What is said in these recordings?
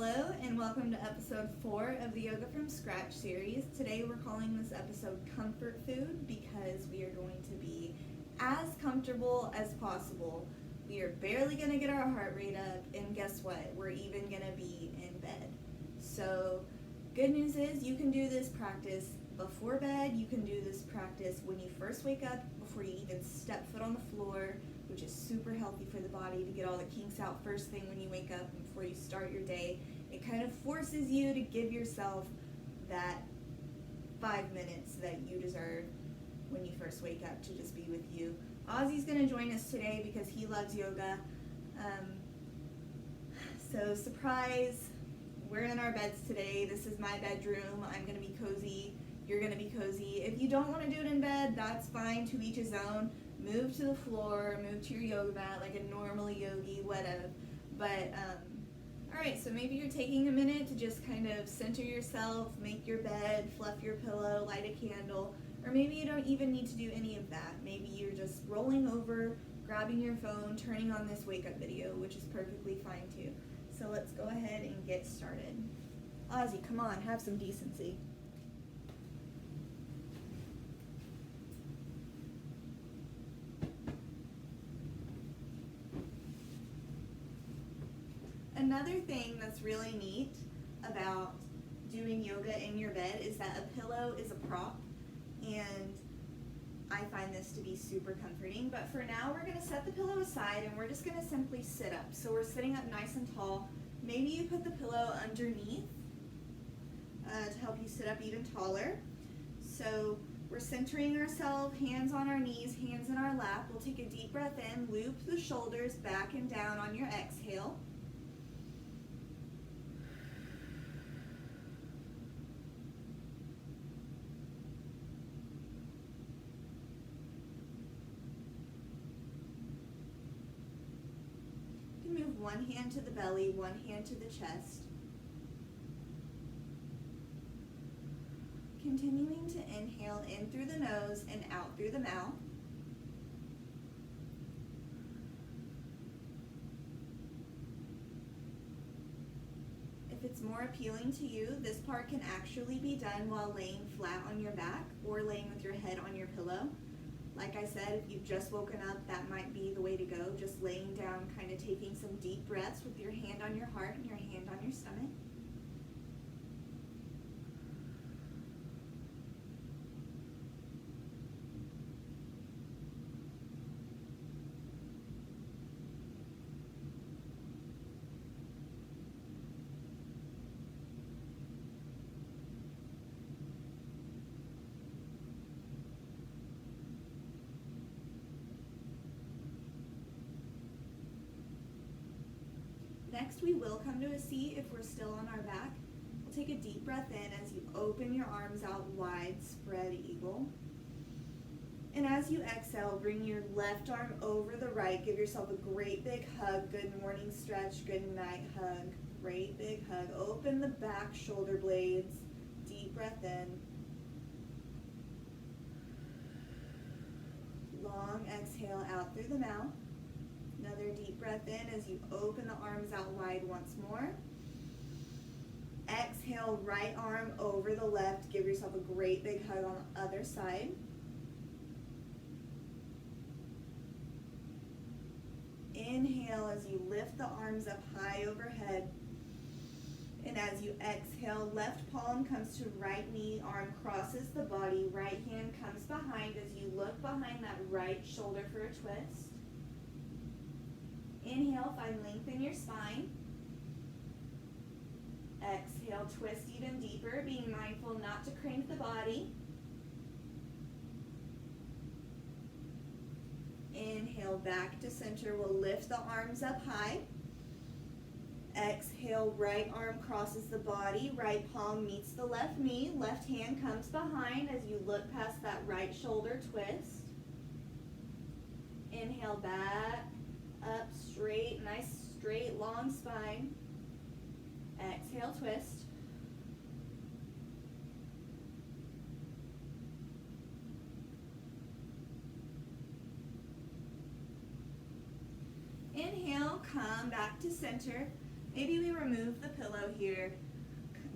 Hello and welcome to episode 4 of the Yoga from Scratch series. Today we're calling this episode Comfort Food because we are going to be as comfortable as possible. We are barely going to get our heart rate up, and guess what? We're even going to be in bed. So good news is you can do this practice before bed. You can do this practice when you first wake up, before you even step foot on the floor, which is super healthy for the body to get all the kinks out first thing when you wake up and before you start your day. It kind of forces you to give yourself that 5 minutes that you deserve when you first wake up to just be with you. Ozzy's going to join us today because he loves yoga. So surprise, we're in our beds today. This is my bedroom. I'm going to be cozy. You're going to be cozy. If you don't want to do it in bed, that's fine. To each his own. Move to the floor, move to your yoga mat like a normal yogi, whatever. But, alright, so maybe you're taking a minute to just kind of center yourself, make your bed, fluff your pillow, light a candle, or maybe you don't even need to do any of that. Maybe you're just rolling over, grabbing your phone, turning on this wake-up video, which is perfectly fine too. So let's go ahead and get started. Ozzy, come on, have some decency. Another thing that's really neat about doing yoga in your bed is that a pillow is a prop, and I find this to be super comforting. But for now, we're going to set the pillow aside and we're just going to simply sit up. So we're sitting up nice and tall. Maybe you put the pillow underneath to help you sit up even taller. So we're centering ourselves, hands on our knees, hands in our lap. We'll take a deep breath in, loop the shoulders back and down on your exhale. Move one hand to the belly, one hand to the chest. Continuing to inhale in through the nose and out through the mouth. If it's more appealing to you, this part can actually be done while laying flat on your back or laying with your head on your pillow. Like I said, if you've just woken up, that might be the way to go. Just laying down, kind of taking some deep breaths with your hand on your heart and your hand on your stomach. Next, we will come to a seat if we're still on our back. We'll take a deep breath in as you open your arms out wide, spread eagle. And as you exhale, bring your left arm over the right. Give yourself a great big hug. Good morning stretch, good night hug. Great big hug. Open the back shoulder blades. Deep breath in. Long exhale out through the mouth. Another deep breath in as you open the arms out wide once more. Exhale, right arm over the left. Give yourself a great big hug on the other side. Inhale as you lift the arms up high overhead. And as you exhale, left palm comes to right knee, arm crosses the body, right hand comes behind as you look behind that right shoulder for a twist. Inhale, find length in your spine. Exhale, twist even deeper, being mindful not to crank the body. Inhale, back to center. We'll lift the arms up high. Exhale, right arm crosses the body, right palm meets the left knee, left hand comes behind as you look past that right shoulder twist. Inhale, back. Up, straight, nice, straight, long spine. Exhale, twist. Inhale, come back to center. Maybe we remove the pillow here,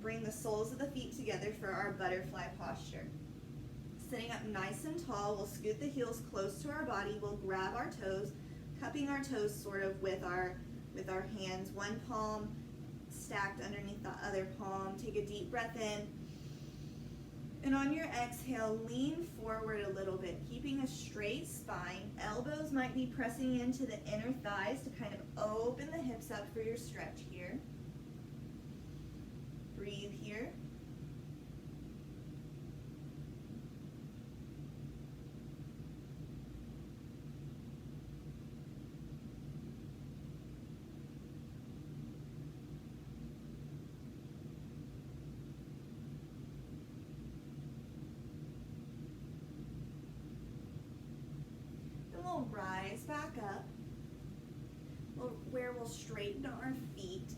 bring the soles of the feet together for our butterfly posture. Sitting up nice and tall, we'll scoot the heels close to our body, we'll grab our toes, cupping our toes sort of with our hands, one palm stacked underneath the other palm. Take a deep breath in. And on your exhale, lean forward a little bit, keeping a straight spine. Elbows might be pressing into the inner thighs to kind of open the hips up for your stretch here. Breathe here. We'll rise back up, where we'll straighten our feet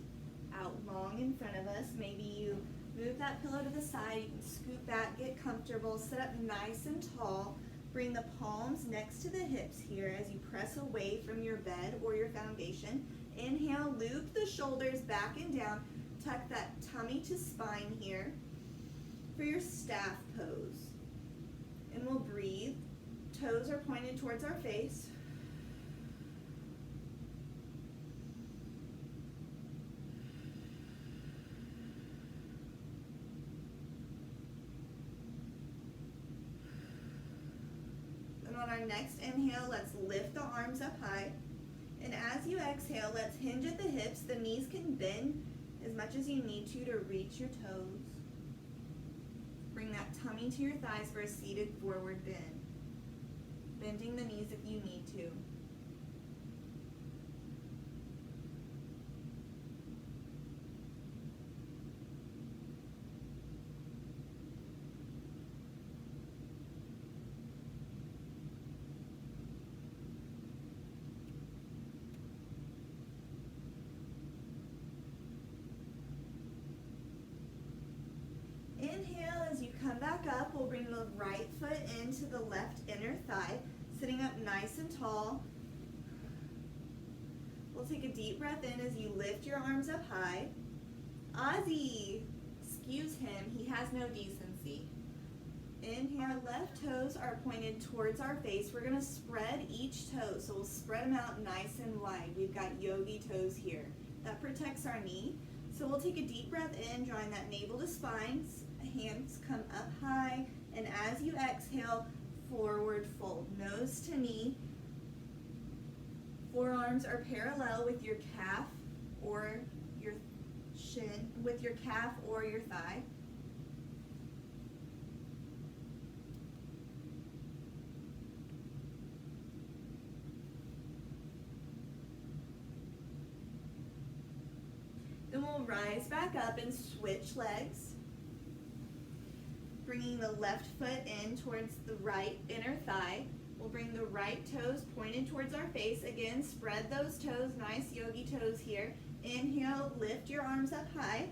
out long in front of us. Maybe you move that pillow to the side, you can scoot back, get comfortable, sit up nice and tall. Bring the palms next to the hips here as you press away from your bed or your foundation. Inhale, loop the shoulders back and down, tuck that tummy to spine here for your staff pose. And we'll breathe. Toes are pointed towards our face. And on our next inhale, let's lift the arms up high. And as you exhale, let's hinge at the hips. The knees can bend as much as you need to reach your toes. Bring that tummy to your thighs for a seated forward bend. Bending the knees if you need to. Inhale, as you come back up, we'll bring the right foot into the left inner thigh, sitting up nice and tall. We'll take a deep breath in as you lift your arms up high. Ozzy, excuse him, he has no decency. Inhale, left toes are pointed towards our face. We're gonna spread each toe, so we'll spread them out nice and wide. We've got yogi toes here. That protects our knee. So we'll take a deep breath in, drawing that navel to spine. Hands come up high, and as you exhale, forward fold, nose to knee. Forearms are parallel with your calf or your shin, with your calf or your thigh. Then we'll rise back up and switch legs. Bringing the left foot in towards the right inner thigh. We'll bring the right toes pointed towards our face. Again, spread those toes, nice yogi toes here. Inhale, lift your arms up high.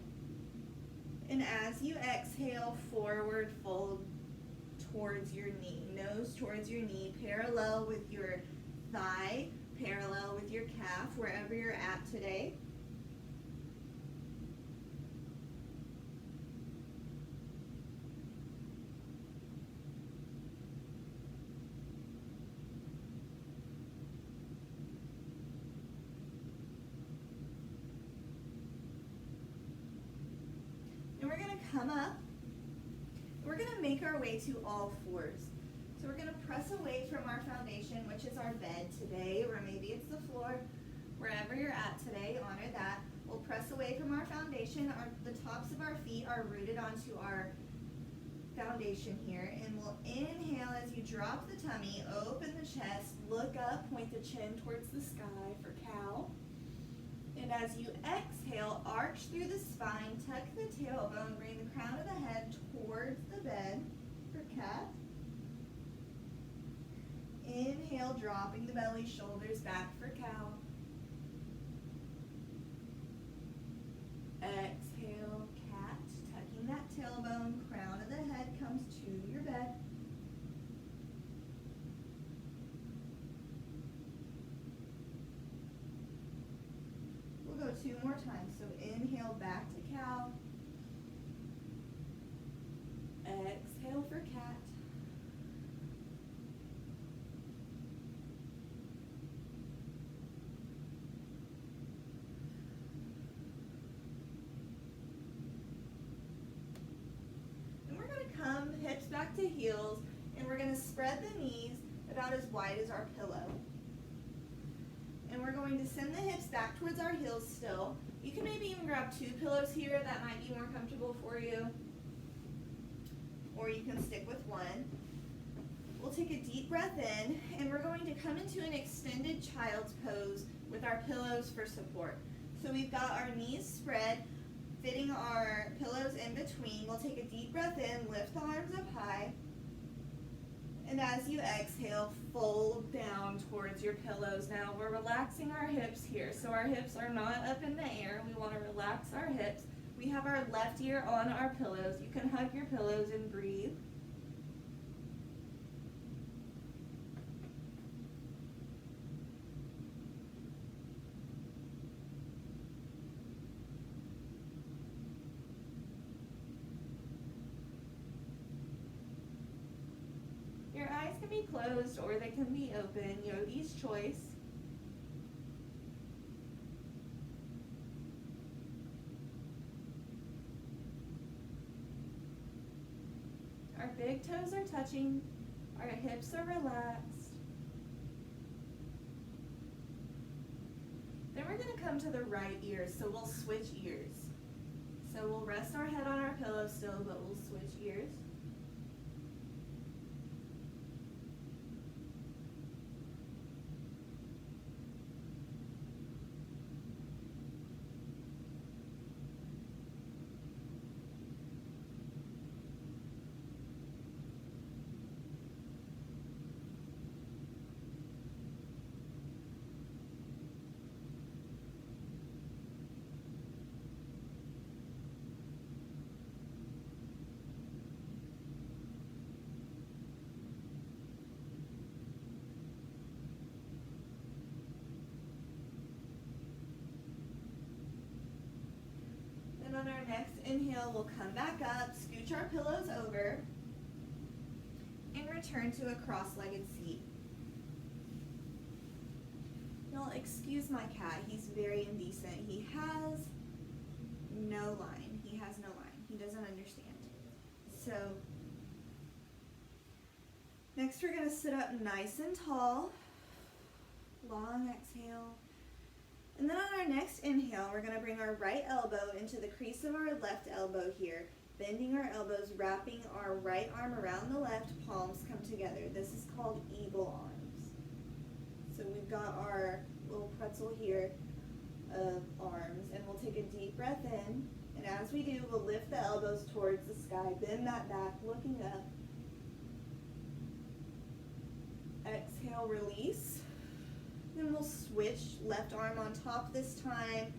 And as you exhale, forward fold towards your knee. Nose towards your knee, parallel with your thigh, parallel with your calf, wherever you're at today. And we're going to come up. We're going to make our way to all fours. So we're going to press away from our foundation, which is our bed today, or maybe it's the floor. Wherever you're at today, honor that. We'll press away from our foundation. The tops of our feet are rooted onto our foundation here. And we'll inhale as you drop the tummy, open the chest, look up, point the chin towards the sky for cow. And as you exhale, arch through the spine, tuck the tailbone, bring the crown of the head towards the bed for cat. Inhale, dropping the belly, shoulders back for cow. Exhale, cat, tucking that tailbone, crown of the head comes to your bed. We'll go 2 more times. So inhale back to cow. Exhale for cat. And we're going to come hips back to heels, and we're going to spread the knees about as wide as our pillow. And we're going to send the hips back towards our heels still. You can maybe even grab 2 pillows here. That might be more comfortable for you. Or you can stick with one. We'll take a deep breath in, and we're going to come into an extended child's pose with our pillows for support. So we've got our knees spread, fitting our pillows in between. We'll take a deep breath in, lift the arms up high. And as you exhale, fold down towards your pillows. Now we're relaxing our hips here. So our hips are not up in the air. We want to relax our hips. We have our left ear on our pillows. You can hug your pillows and breathe. Your eyes can be closed or they can be open, yogi's choice. Our big toes are touching, our hips are relaxed. Then we're going to come to the right ear, so we'll switch ears. So we'll rest our head on our pillow still, but we'll switch ears. And on our next inhale, we'll come back up, scooch our pillows over, and return to a cross-legged seat. Y'all, excuse my cat. He's very indecent. He has no line. He has no line. He doesn't understand. So, next we're going to sit up nice and tall. Long exhale. And then on our next inhale, we're going to bring our right elbow into the crease of our left elbow here, bending our elbows, wrapping our right arm around the left, palms come together. This is called eagle arms. So we've got our little pretzel here of arms, and we'll take a deep breath in, and as we do, we'll lift the elbows towards the sky, bend that back, looking up. Exhale, release. Then we'll switch, left arm on top this time,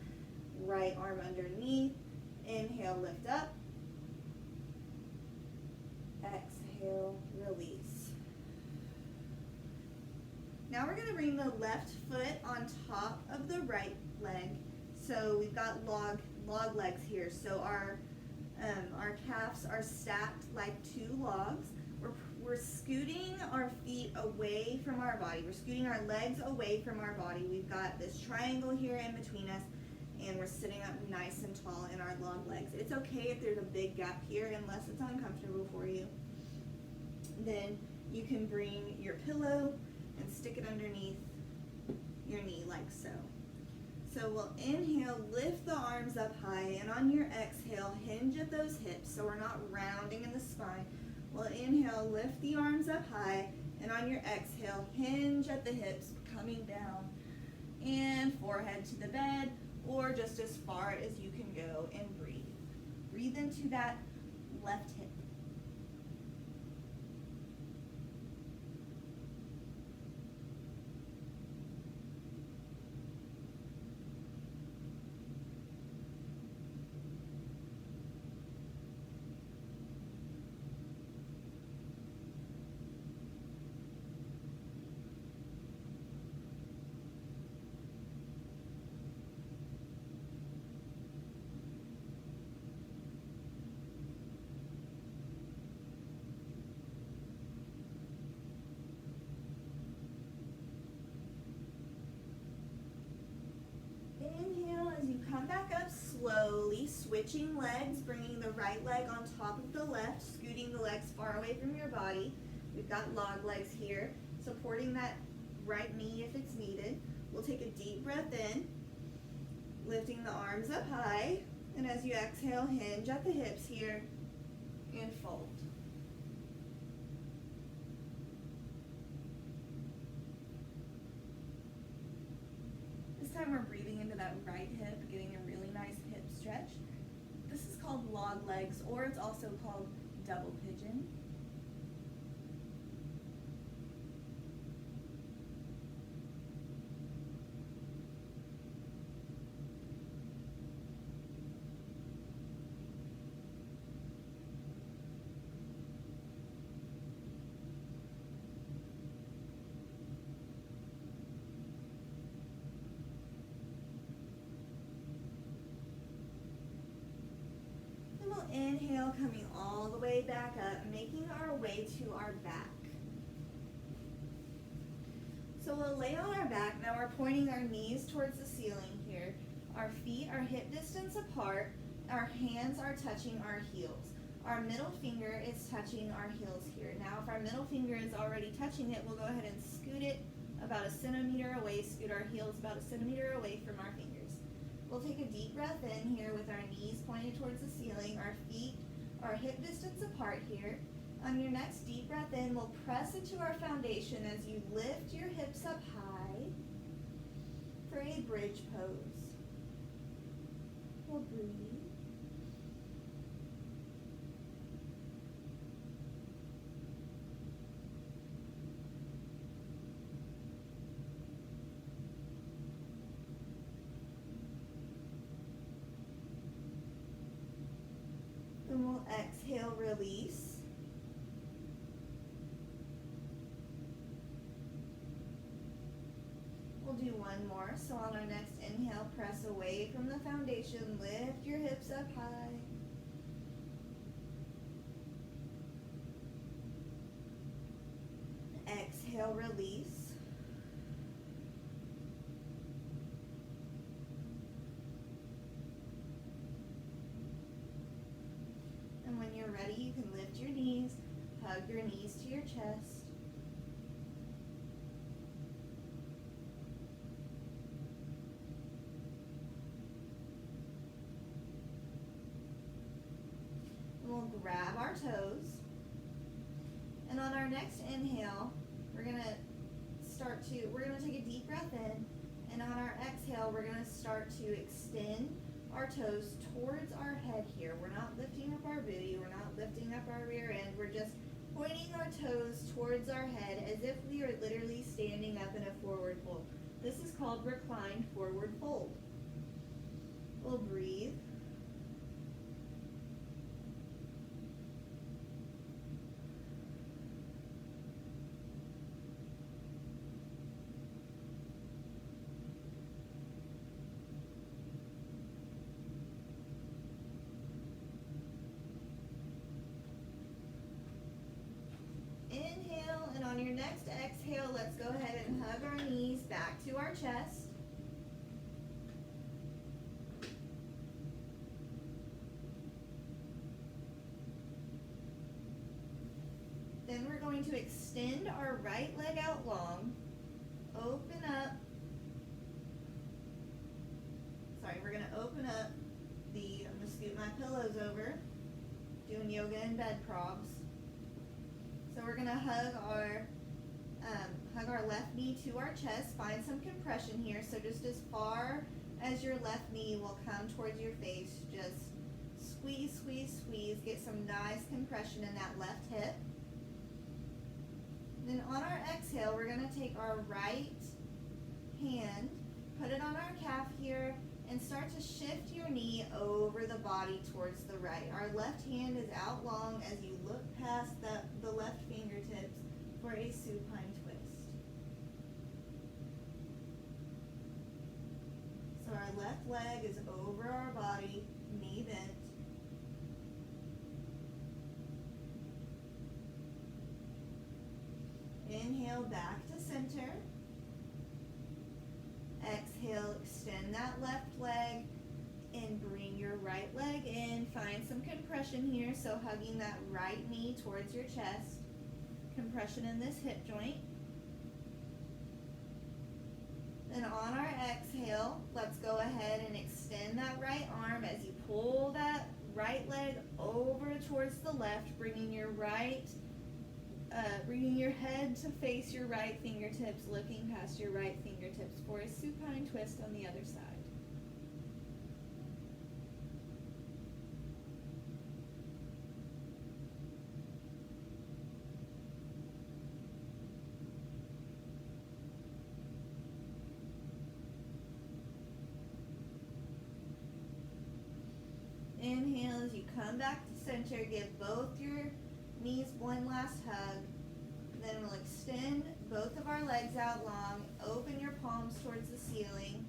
right arm underneath. Inhale, lift up. Exhale, release. Now we're going to bring the left foot on top of the right leg. So we've got log legs here. So our calves are stacked like 2 logs. We're scooting our feet away from our body. We're scooting our legs away from our body. We've got this triangle here in between us, and we're sitting up nice and tall in our long legs. It's okay if there's a big gap here, unless it's uncomfortable for you. Then you can bring your pillow and stick it underneath your knee like so. So we'll inhale, lift the arms up high, and on your exhale, hinge at those hips so we're not rounding in the spine. We'll inhale, lift the arms up high, and on your exhale, hinge at the hips, coming down, and forehead to the bed, or just as far as you can go, and breathe. Breathe into that left hip. come back up slowly, switching legs, bringing the right leg on top of the left, scooting the legs far away from your body. We've got log legs here, supporting that right knee if it's needed. We'll take a deep breath in, lifting the arms up high, and as you exhale, hinge at the hips here and fold. This time we're breathing into that right hip, getting a really nice hip stretch. This is called log legs, or it's also called double pigeon. Inhale, coming all the way back up, making our way to our back. So we'll lay on our back. Now we're pointing our knees towards the ceiling here. Our feet are hip distance apart. Our hands are touching our heels. Our middle finger is touching our heels here. Now if our middle finger is already touching it, we'll go ahead and scoot it about a centimeter away, scoot our heels about a centimeter away from our fingers. We'll take a deep breath in here with our knees pointed towards the ceiling. Our feet are hip distance apart here. On your next deep breath in, we'll press into our foundation as you lift your hips up high for a bridge pose. We'll breathe. Then we'll exhale, release. We'll do one more. So on our next inhale, press away from the foundation, lift your hips up high. Exhale, release. And when you're ready, you can lift your knees, hug your knees to your chest. We'll grab our toes. And on our next inhale, we're going to take a deep breath in. And on our exhale, we're going to start to extend our toes towards our head here. We're not lifting up our booty. We're not lifting up our rear end. We're just pointing our toes towards our head as if we are literally standing up in a forward fold. This is called reclined forward fold. We'll breathe. Inhale, and on your next exhale, let's go ahead and hug our knees back to our chest. Then we're going to extend our right leg out long, open up. We're going to open up I'm going to scoot my pillows over, doing yoga in bed props. So we're going to hug our left knee to our chest, find some compression here. So just as far as your left knee will come towards your face, just squeeze, squeeze, squeeze. Get some nice compression in that left hip. Then on our exhale, we're going to take our right hand, put it on our calf here, and start to shift your knee over the body towards the right. Our left hand is out long as you look past the left fingertips for a supine twist. So our left leg is over our body, knee bent. Inhale back to center. Exhale, extend that left leg, And bring your right leg in. Find some compression here, so hugging that right knee towards your chest. Compression in this hip joint. Then on our exhale, let's go ahead and extend that right arm as you pull that right leg over towards the left, bringing your head to face your right fingertips, looking past your right fingertips for a supine twist on the other side. Inhale as you come back to center. Give both your knees one last hug. Then we'll extend both of our legs out long. Open your palms towards the ceiling.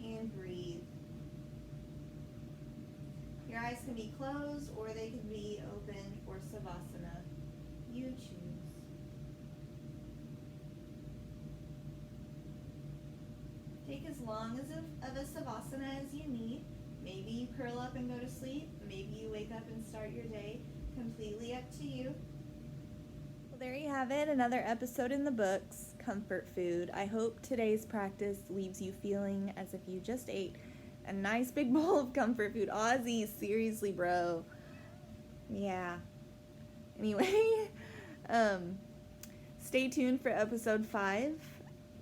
And breathe. Your eyes can be closed or they can be open for Savasana. You choose. Take as long of a Savasana as you need. Maybe you curl up and go to sleep. Maybe you wake up and start your day. Completely up to you. Well, there you have it. Another episode in the books, Comfort Food. I hope today's practice leaves you feeling as if you just ate a nice big bowl of comfort food. Ozzy, seriously, bro. Yeah. Anyway, stay tuned for episode 5.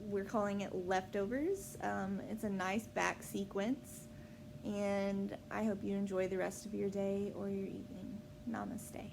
We're calling it Leftovers. It's a nice back sequence. And I hope you enjoy the rest of your day or your evening. Namaste.